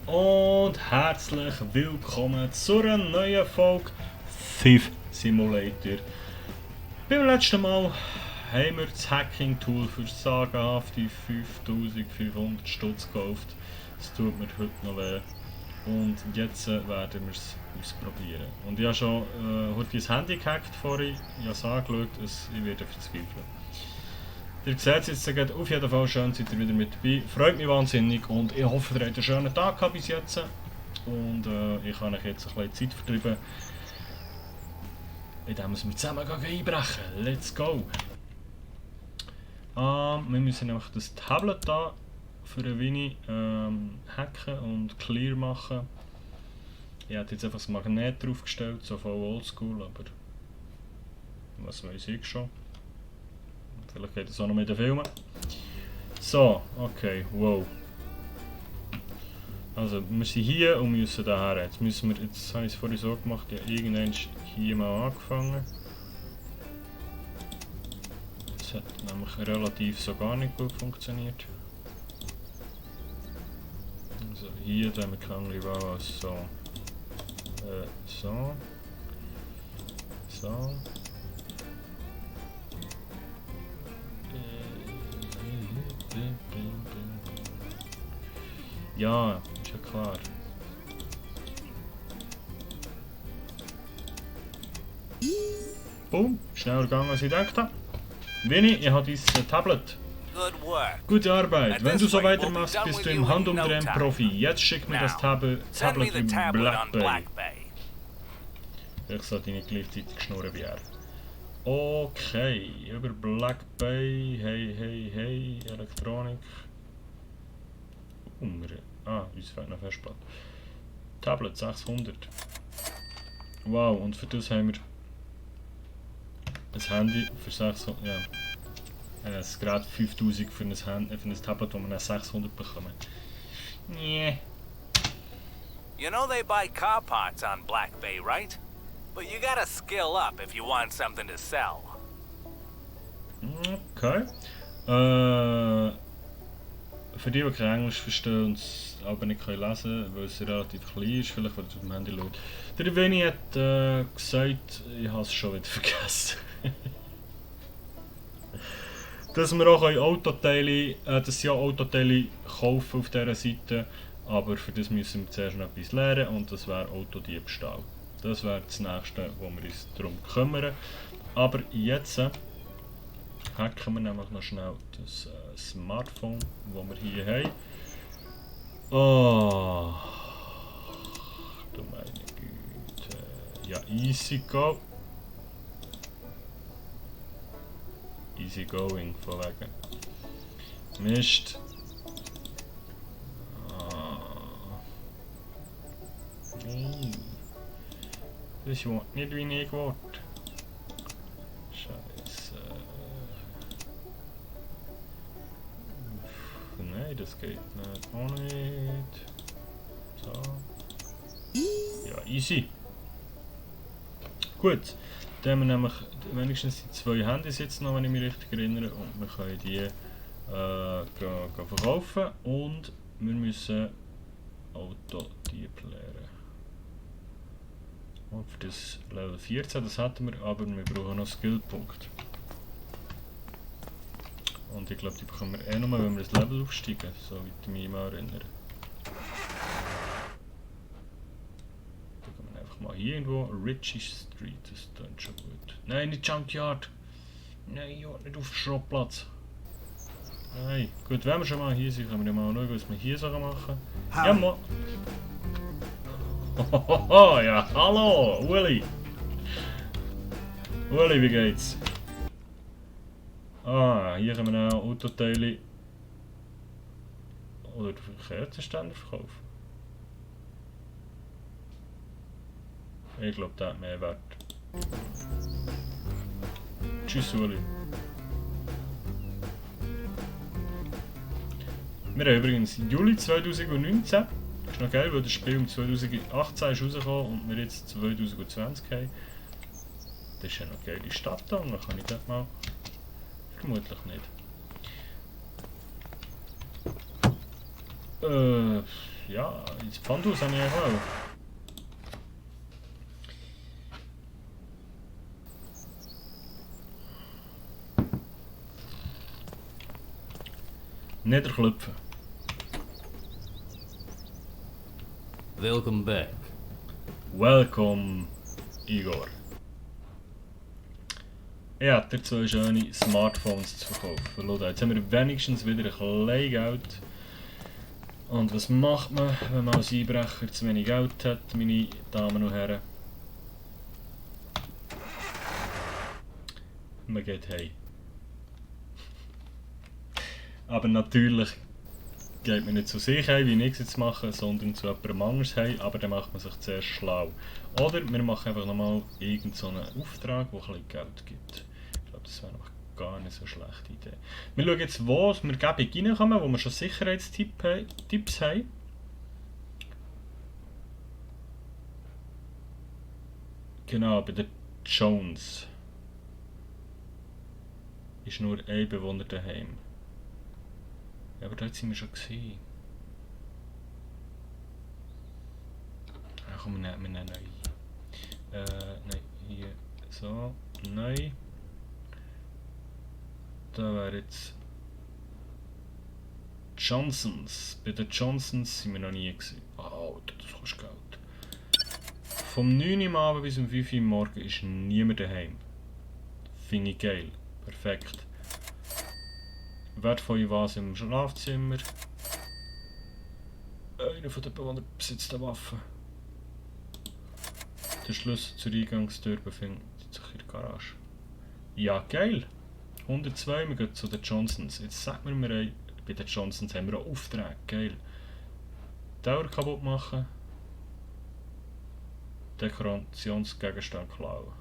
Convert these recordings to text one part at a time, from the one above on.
Und herzlich willkommen zu einer neuen Folge Thief Simulator. Beim letzten Mal haben wir das Hacking-Tool für sagenhafte 5500 Stutz gekauft. Das tut mir heute noch weh. Und jetzt werden wir es ausprobieren. Und ich habe schon heute das Handy gehackt vorhin. Ich habe es angeschaut, ich werde verzweifeln. Ihr seht es jetzt auf jeden Fall, schön seid ihr wieder mit dabei. Freut mich wahnsinnig und ich hoffe, ihr habt einen schönen Tag gehabt bis jetzt. Und ich kann euch jetzt ein bisschen Zeit vertreiben, indem wir zusammen einbrechen. Let's go! Wir müssen nämlich das Tablet hier für ein wenig hacken und clear machen. Ich habe jetzt einfach das Magnet draufgestellt, so voll oldschool, aber was weiß ich schon. Vielleicht geht es auch noch mit den Filmen. So, okay, wow. Also, wir sind hier und müssen daher. Jetzt habe ich es vorhin so gemacht, ja, irgendwann hier mal angefangen. Das hat nämlich relativ so gar nicht gut funktioniert. Also, hier dann wir können wir so. So. So. Ja, ist ja klar. Boom, schneller gegangen als ich dachte. Winnie, ich habe dein Tablet. Gute Arbeit. Wenn du so weitermachst, bist du im Handumdrehen Profi. Jetzt schick mir das Tablet über Black Bay. Ich sollte nicht gleichzeitig schnurren wie er. Okay, über Black Bay, hey, Elektronik. Uns fehlt noch Festplatte. Tablet 600. Wow, und für das haben wir ein Handy für 600, ja. Es gerade 5000 für ein Tablet, wo man dann 600 bekommen. Nee. You know they buy car parts on Black Bay, right? But you gotta skill up if you want something to sell. Okay. Für die kein Englisch verstehen und es aber nicht lesen können, weil es relativ klein ist, vielleicht weil es auf dem Handy schaut. Der Vinny hat gesagt, ich habe es schon wieder vergessen. Dass wir auch Autoteile, dass sie auch Autoteile kaufen auf dieser Seite, aber für das müssen wir zuerst noch etwas lernen und das wäre Autodiebstahl. Das wäre das nächste, wo wir uns darum kümmern. Aber jetzt hacken wir nämlich noch schnell das Smartphone, das wir hier haben. Oh, du meine Güte. Ja, easy go. Easy going, von wegen. Mist. Nee. Das will nicht wie ich will. Scheiße. Nein, das geht nicht. Auch nicht. So. Ja, easy. Gut. Dann haben wir nämlich wenigstens die zwei Handys jetzt noch, wenn ich mich richtig erinnere. Und wir können die verkaufen. Und wir müssen Autodieb lernen. Und für das Level 14, das hatten wir, aber wir brauchen noch Skillpunkt. Und ich glaube, die bekommen wir eh nur, wenn wir das Level aufsteigen, so wie ich mich mal erinnere. Da können wir einfach mal hier irgendwo, Richie Street, das klingt schon gut. Nein, nicht Junkyard! Nein, ja, nicht auf den Schrottplatz. Nein, gut, wenn wir schon mal hier sind, können wir mal schauen, was wir hier machen können. Ja, mal! Hohoho, ja, hallo, Willy! Willy, wie geht's? Hier können wir auch Autoteile oder Kerzenständer verkaufen. Ich glaube, der hat mehr Wert. Tschüss, Willy. Wir haben übrigens Juli 2019. Das ist noch geil, weil das Spiel im 2018 ist rausgekommen und wir jetzt 2020 haben. Das ist ja noch eine geile Stadt da und dann kann ich dort mal... Vermutlich nicht. Ja, das Pfandhaus habe ich auch. Niederklopfen. Welcome back. Welcome, Igor. Ich hätte 2 schöne Smartphones zu verkaufen. Schau, jetzt haben wir wenigstens wieder ein bisschen Geld. Und was macht man, wenn man als Einbrecher zu wenig Geld hat, meine Damen und Herren? Man geht heim. Aber natürlich geht man nicht zu sich heim, wie ich es jetzt mache, sondern zu jemandem anderes heim, aber dann macht man sich zuerst schlau. Oder wir machen einfach nochmal irgendeinen Auftrag, der ein bisschen Geld gibt. Ich glaube, das wäre noch gar nicht so eine schlechte Idee. Wir schauen jetzt, wo wir Gebung reinkommen, wo wir schon Sicherheitstipps haben. Genau, bei der Jones ist nur ein Bewohner daheim. Ja, aber dort sind wir schon gewesen. Ja, komm, wir nehmen neu. Nein, hier. So, neu. Da wäre jetzt Johnsons. Bei den Johnsons sind wir noch nie gewesen. Oh, das kostet Geld. Vom 9 Uhr am Abend bis um 5 Uhr am Morgen ist niemand daheim. Finde ich geil. Perfekt. Wertvolle Vase im Schlafzimmer. Einer von den Bewohnern besitzt eine Waffe. Der Schlüssel zur Eingangstür befindet sich in der Garage. Ja, geil! 102, wir gehen zu den Johnsons. Jetzt sagt mir, bei den Johnsons haben wir auch Aufträge. Geil. Tower kaputt machen. Dekorationsgegenstand klauen.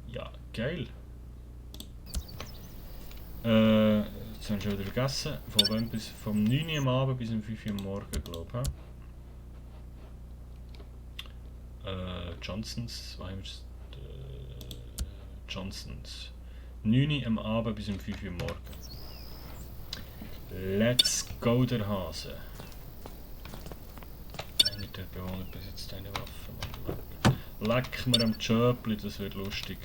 Ja, geil. Jetzt haben wir schon wieder vergessen. Vom 9 Uhr am Abend bis um 5 Uhr am Morgen, glaube ich. Johnsons, was haben wir jetzt? Johnsons. 9 Uhr am Abend bis um 5 Uhr am Morgen. Let's go, der Hase. Einer der Bewohner besitzt eine Waffe. Leck mir am Tschöpli, das wird lustig.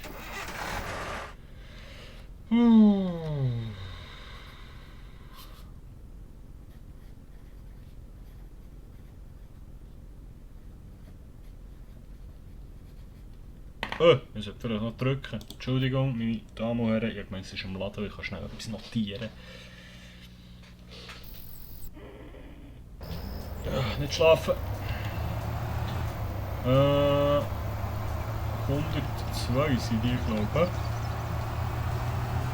Oh, ich sollte vielleicht noch drücken. Entschuldigung, meine Damen und Herren, ich meine, es ist im Laden, ich kann schnell etwas notieren. Ja, nicht schlafen. 102 sind die, glaube ich.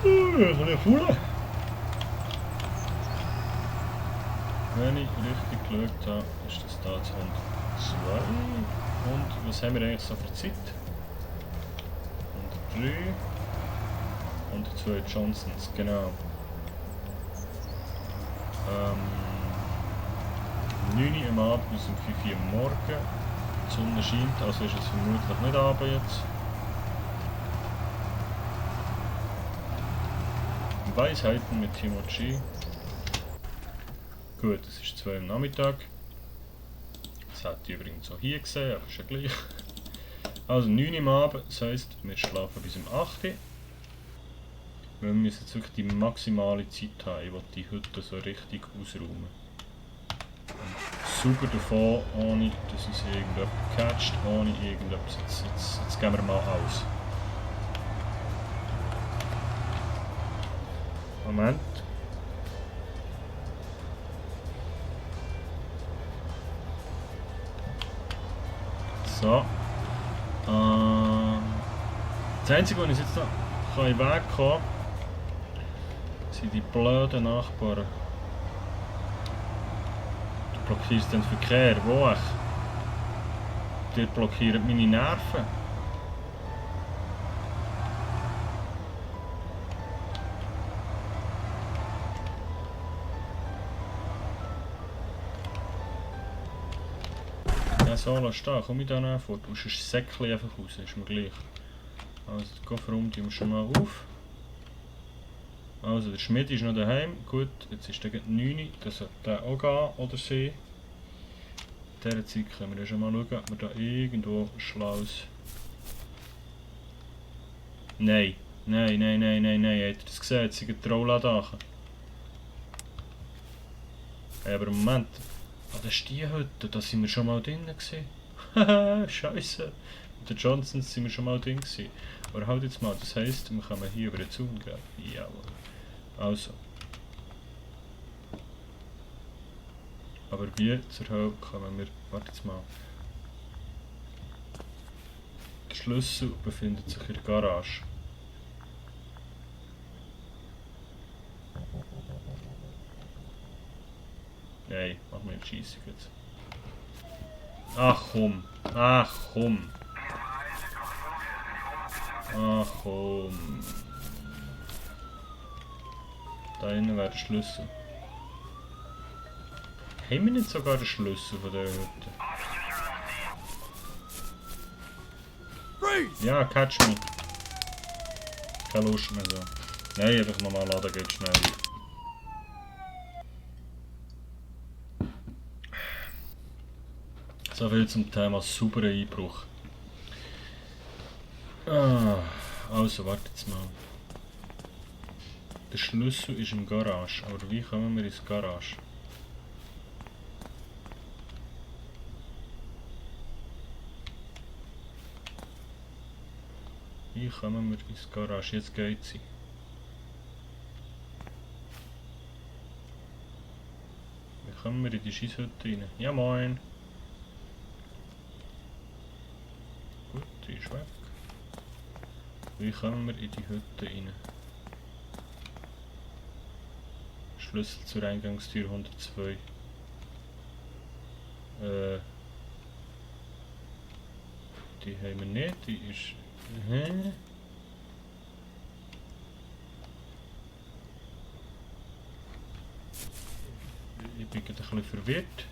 Ein bisschen faul. Wenn ich richtig geschaut habe, ist das da jetzt 102. Und was haben wir eigentlich so für Zeit? 103. 102 Johnsons, genau. 9 Uhr am Abend bis um 5 Uhr am Morgen. Die Sonne scheint, also ist es vermutlich nicht Abend jetzt. Weisheiten mit Timothy. Gut, es ist 2 Uhr am Nachmittag. Das hätte ich übrigens auch hier gesehen, aber ist ja gleich. Also 9 Uhr am Abend, das heisst, wir schlafen bis um 8 Uhr. Wir müssen jetzt wirklich die maximale Zeit haben. Ich will die heute so richtig ausräumen. Und sauber davon, ohne dass uns irgendjemand catcht, ohne irgendetwas. Jetzt gehen wir mal aus. Moment. So. Das Einzige, was ich jetzt noch in den Weg kommen kann, sind die blöden Nachbarn. Du blockierst den Verkehr, wo ich? Die blockieren meine Nerven. So stehen, komm ich da nicht vor. Du musst ein Säckchen einfach raus, ist mir gleich. Also, den Koffer räumen wir schon mal auf. Also, der Schmidt ist noch daheim. Gut, jetzt ist der 9 Uhr, das sollte der auch gehen oder sie. In dieser Zeit können wir ja schon mal schauen, ob wir da irgendwo Schlaues... Nein. Nein. Habt ihr das gesehen? Jetzt sind die Rolladachen. Hey, aber Moment. Ah, das ist die Hütte. Da sind wir schon mal drin gewesen. Haha, Scheiße. Mit den Johnsons sind wir schon mal drin gewesen. Aber halt jetzt mal, das heisst, wir können hier über den Zaun gehen. Jawohl. Also. Aber wie zur Hölle kommen wir... Warte jetzt mal. Der Schlüssel befindet sich in der Garage. Nein, mach mir nicht Scheissung jetzt. Ach komm. Ach komm. Ach komm. Da innen wäre der Schlüssel. Haben wir nicht sogar den Schlüssel von dieser Hütte? Ja, catch me. Keine Lust mehr so. Nein, einfach nochmal laden, geht schnell. So viel zum Thema sauberen Einbruch. Also, warte jetzt mal. Der Schlüssel ist im Garage, aber wie kommen wir ins Garage? Wie kommen wir ins Garage? Jetzt geht sie. Wie kommen wir in die Scheisshütte rein? Ja moin! Gut, die ist weg. Wie kommen wir in die Hütte rein? Schlüssel zur Eingangstür 102. Die haben wir nicht, die ist... Hä? Ich bin gerade ein bisschen verwirrt.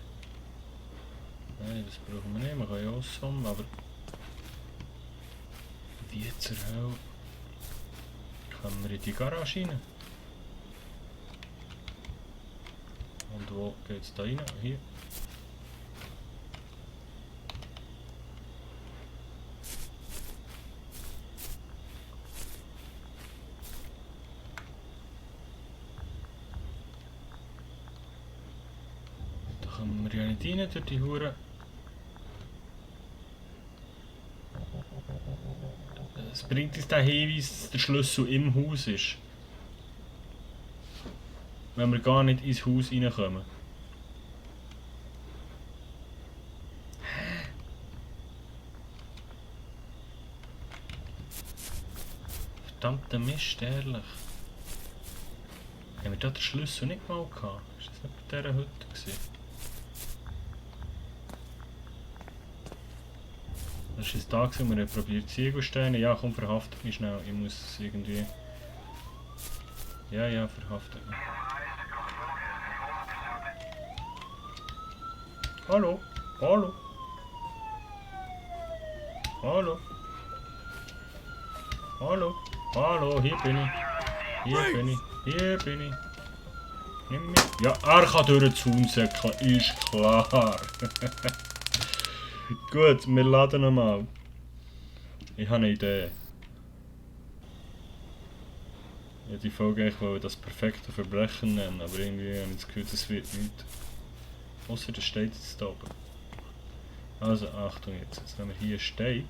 Nein, das brauchen wir nicht, man kann ja aussammeln, aber... Wie zur Hölle kommen wir in die Garage rein? Und wo geht es da rein? Hier. Da kommen wir ja nicht rein durch die Hure. Es bringt uns der Hinweis, dass der Schlüssel im Haus ist. Wenn wir gar nicht ins Haus reinkommen. Verdammter Mist, ehrlich. Haben wir da den Schlüssel nicht mal gehabt? Ist das nicht bei dieser Hütte gewesen? Das war ein Tag, wo wir probiert Ziegelsteine. Ja, komm, verhaftet mich schnell. Ich muss irgendwie... Ja, verhaftet mich. Hallo? Hallo? Hallo? Hallo? Hallo, hier bin ich. Hier bin ich. Nimm mich. Ja, er kann durch den Zaun säckeln, ist klar. Gut, wir laden nochmal. Ich habe eine Idee. Ja, die Folge wollte das perfekte Verbrechen nennen, aber irgendwie habe ich das Gefühl, das wird nicht. Außer das steht jetzt da oben. Also Achtung jetzt nehmen wir hier Stein.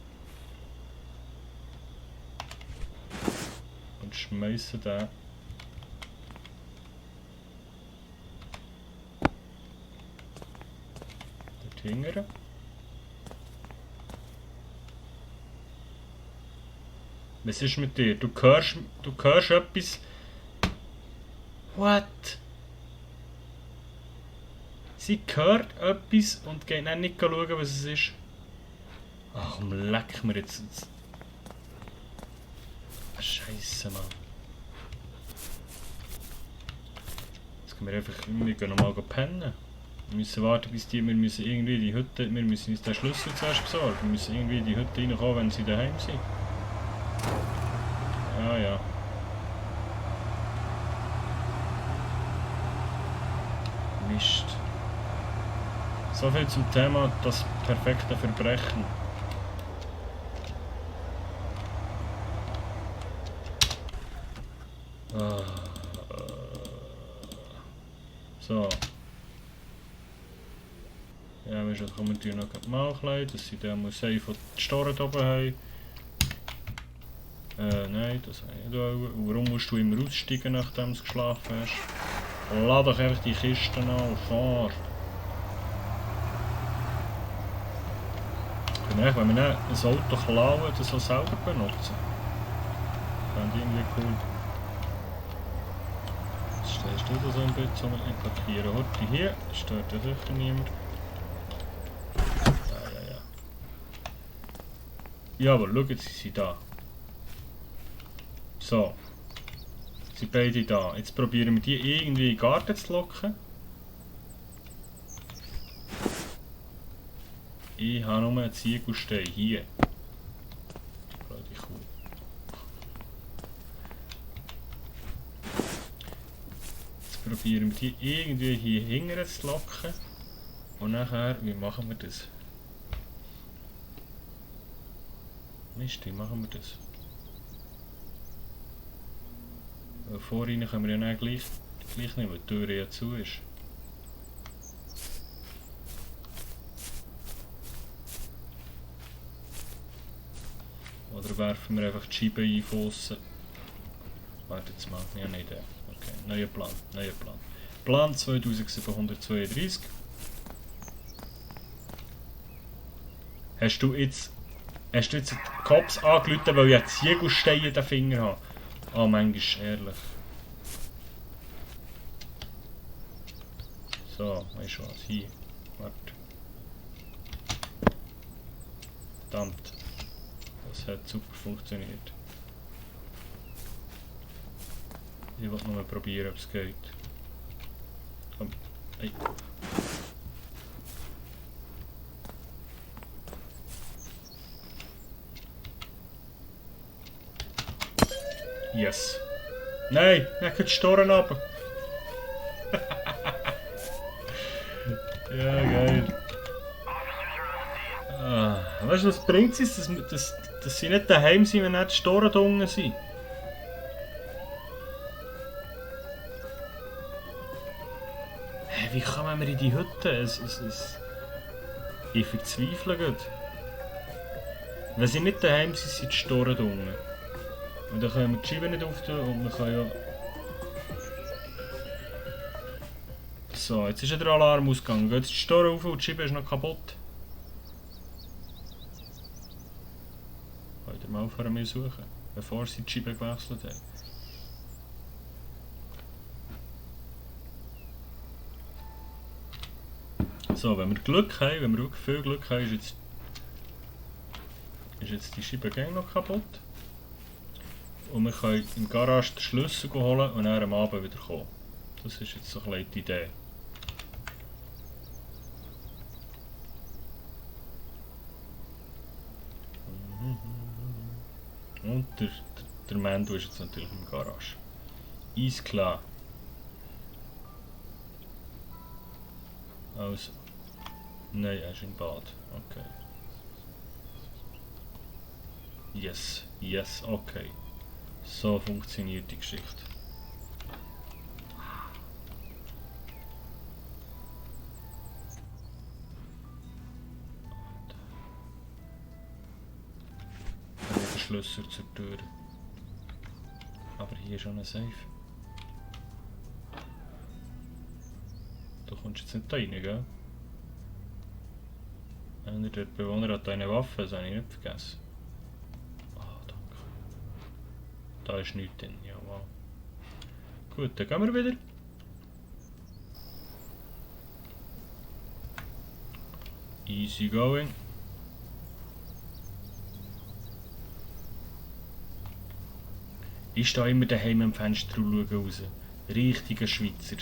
Und schmeißen den. Dort hingern. Was ist mit dir? Du hörst etwas. What? Sie hört etwas und geht dann nicht schauen, was es ist. Ach komm, leck mir jetzt. Scheiße, Mann. Jetzt gehen wir gehen nochmal pennen. Wir müssen warten, bis wir müssen irgendwie die Hütte, wir müssen uns den Schlüssel zuerst besorgen. Wir müssen irgendwie in die Hütte reinkommen, wenn sie daheim sind. Ja. Mist. So viel zum Thema das perfekte Verbrechen. So. Ja, weißt du, dann kommen wir noch mal klein, dass sie dann safe die Storen oben haben. Nein, das habe ich nicht wollen. Warum musst du immer aussteigen, nachdem du geschlafen hast? Lass doch einfach die Kisten an und fahr. Wenn wir ein Auto klauen, das auch selber benutzen. Das fände ich irgendwie cool. Jetzt stehst du da so ein bisschen, ich parkiere heute hier, stört ja sicher niemand. Ja. Ja, aber schau, jetzt sind sie da. So. Sind beide da. Jetzt probieren wir die irgendwie in den Garten zu locken. Ich habe nur einen Ziegelstein hier. Blöde Kuh. Jetzt probieren wir die irgendwie hier hinten zu locken. Und nachher, wie machen wir das? Mist, wie machen wir das? Weil vorhin können wir ja nicht gleich nicht, weil die Tür ja zu ist. Oder werfen wir einfach die Scheibe ein von aussen? Warte jetzt mal, ja nicht der. Okay, neuer Plan. Plan 2732. Hast du jetzt die Cops angerufen, weil ich einen Ziegelstein in den Finger habe? Ah, manchmal ehrlich. So, weißt du was? Hier. Warte. Verdammt. Das hat super funktioniert. Ich will nur probieren, ob es geht. Komm. Hey. Yes. Nein, er geht die Storen runter. Ja, geil. Ah, weißt du, was bringt es, dass sie nicht daheim sind, wenn nicht die Storen da unten sind? Hey, wie kommen wir in die Hütte? Ich verzweifle gerade. Wenn sie nicht daheim sind, sind die Storen da unten. Und dann können wir die Scheibe nicht auftun und wir können ja... So, jetzt ist ja der Alarm ausgegangen. Geht jetzt die Storen auf und die Scheibe ist noch kaputt. Könnt ihr mal aufhören mir suchen, bevor sie die Scheibe gewechselt haben. So, wenn wir Glück haben, wenn wir wirklich viel Glück haben, ist jetzt die Scheibe gleich noch kaputt. Und wir können im Garage den Schlüssel holen und dann am Abend wieder kommen. Das ist jetzt so ein die Idee. Und der Mendo ist jetzt natürlich im Garage. Eis klar. Also. Nein, er ist im Bad. Okay. Yes, okay. So funktioniert die Geschichte. Der Schlüssel zur Tür. Aber hier ist schon ein Safe. Du kommst jetzt nicht da rein, gell? Der Bewohner hat eine Waffe, das habe ich nicht vergessen. Da ist nichts drin, ja wow. Gut, dann gehen wir wieder. Easy going. Ich stehe immer daheim am Fenster und schaue raus. Richtiger Schweizer.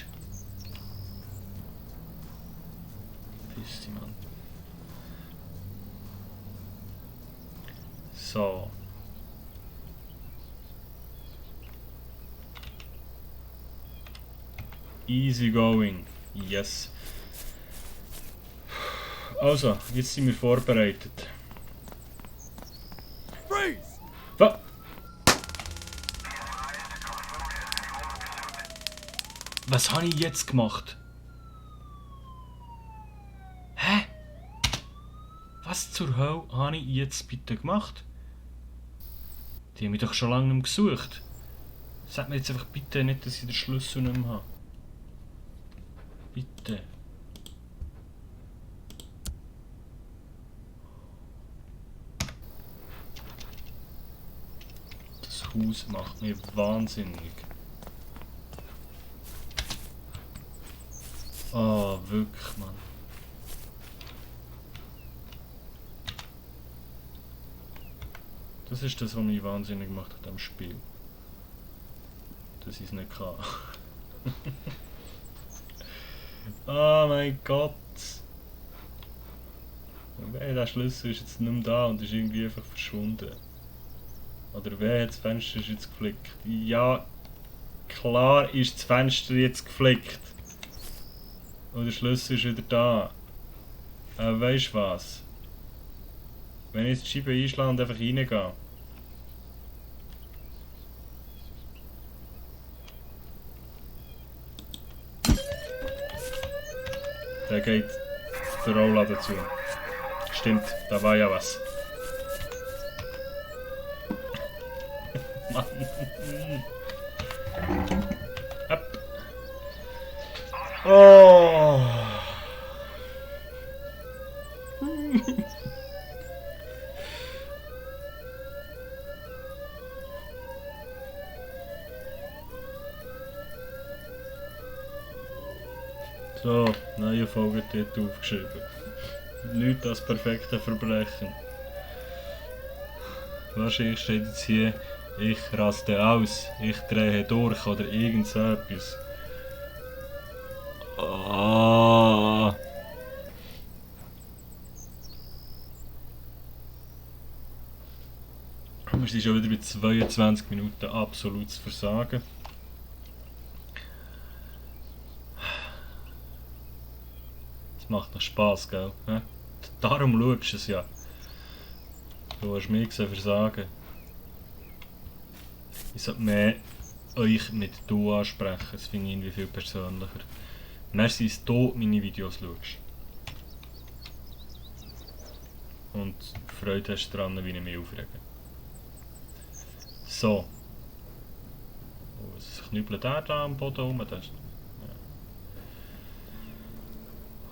Fissi, Mann. So. Easy going. Yes. Also, jetzt sind wir vorbereitet. Freeze! Was? Was habe ich jetzt gemacht? Hä? Was zur Hölle habe ich jetzt bitte gemacht? Die haben mich doch schon lange nicht mehr gesucht. Sag mir jetzt einfach bitte nicht, dass ich den Schlüssel nicht mehr habe. Bitte. Das Haus macht mich wahnsinnig. Oh, wirklich, Mann. Das ist das, was mich wahnsinnig gemacht hat am Spiel. Dass ich es nicht kann. Oh mein Gott! Der Schlüssel ist jetzt nicht mehr da und ist irgendwie einfach verschwunden. Oder wer hat das Fenster jetzt geflickt? Ja, klar ist das Fenster jetzt geflickt. Und der Schlüssel ist wieder da. Aber weisst du was? Wenn ich jetzt die Scheibe einschlage und einfach reingehe. Da geht der Rollladen zu. Stimmt, da war ja was. Mann. Ab. Oh. So, neue Folgetitel aufgeschrieben. Nichts als perfekte Verbrechen. Wahrscheinlich steht jetzt hier, ich raste aus, ich drehe durch oder irgend so etwas. Ah. Wir sind schon wieder bei 22 Minuten absolutes Versagen. Es macht noch Spass, gell? Ja? Darum schaust du es ja. Du hast mich gesehen versagen. Ich sollte mehr euch mit «du» ansprechen, das finde ich irgendwie viel persönlicher. Merci, dass du meine Videos schaust. Und Freude hast daran, wie ich mich aufrege. So. Oh, was knüppelt der da am Boden rum? Das ist...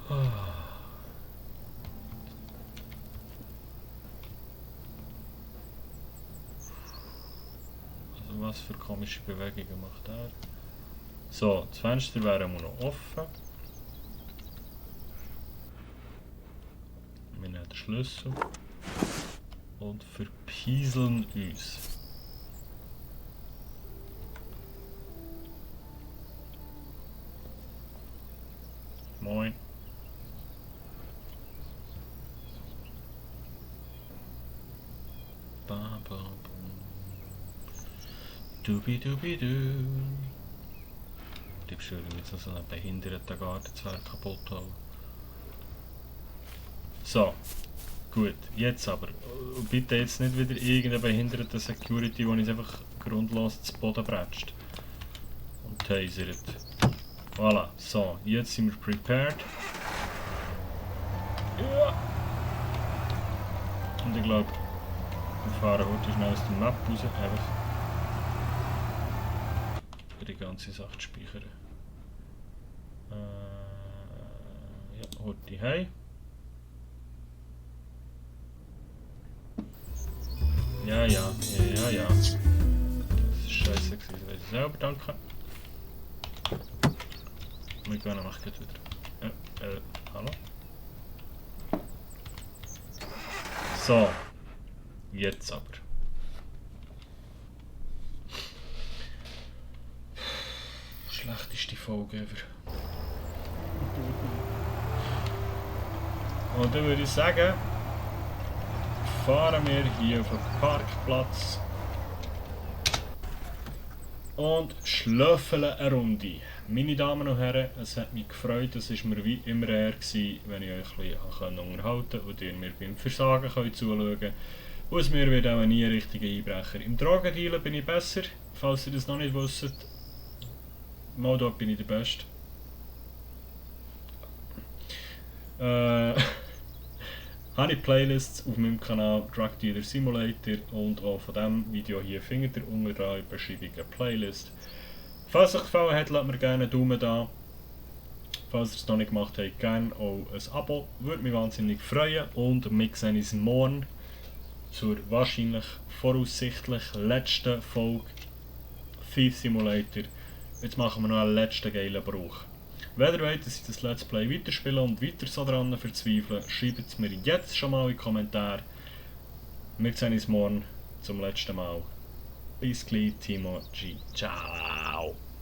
ja. Also was für komische Bewegungen macht er? So, das Fenster wäre immer noch offen. Wir nehmen den Schlüssel und verpieseln uns. Moin. Ba, ba, ba. Dubi-dubi-du. Die beschwören jetzt so einen behinderten Gartenzwerg kaputt haben. So, gut, jetzt aber. Bitte jetzt nicht wieder irgendeine behinderte Security, die uns einfach grundlos zu Boden bretscht. Und tasert. Voilà, so, jetzt sind wir prepared. Ja. Und ich glaube, wir fahren heute schnell aus der Map raus, einfach für die ganze Sache zu speichern. Ja, heute heim. Ja. Das ist scheiße gewesen, das weiß ich selber, danke. Wir gehen nämlich gleich wieder. Hallo? So. Jetzt aber. Schlechteste Folge ever. Und dann würde ich sagen, fahren wir hier auf den Parkplatz und schlöffeln eine Runde. Meine Damen und Herren, es hat mich gefreut, es war mir wie immer gewesen, wenn ich euch ein bisschen unterhalten konnte und ihr mir beim Versagen zuschauen könnt. Aus mir wird auch nie ein richtiger Einbrecher. Im Drogendealen bin ich besser, falls ihr das noch nicht wisst. Mal dort bin ich der Beste. Habe ich Playlists auf meinem Kanal Drug Dealer Simulator und auch von diesem Video hier findet ihr unten dran in der Beschreibung eine Playlist. Falls es euch gefallen hat, lasst mir gerne einen Daumen da. Falls ihr es noch nicht gemacht habt, gerne auch ein Abo. Würde mich wahnsinnig freuen und wir sehen uns morgen zur wahrscheinlich voraussichtlich letzten Folge Thief Simulator. Jetzt machen wir noch einen letzten geilen Bruch. Wenn ihr wollt, dass ich das Let's Play weiterspiele und weiter so dran verzweifle, schreibt es mir jetzt schon mal in die Kommentare. Wir sehen uns morgen zum letzten Mal. Bis gleich, Timo G. Ciao!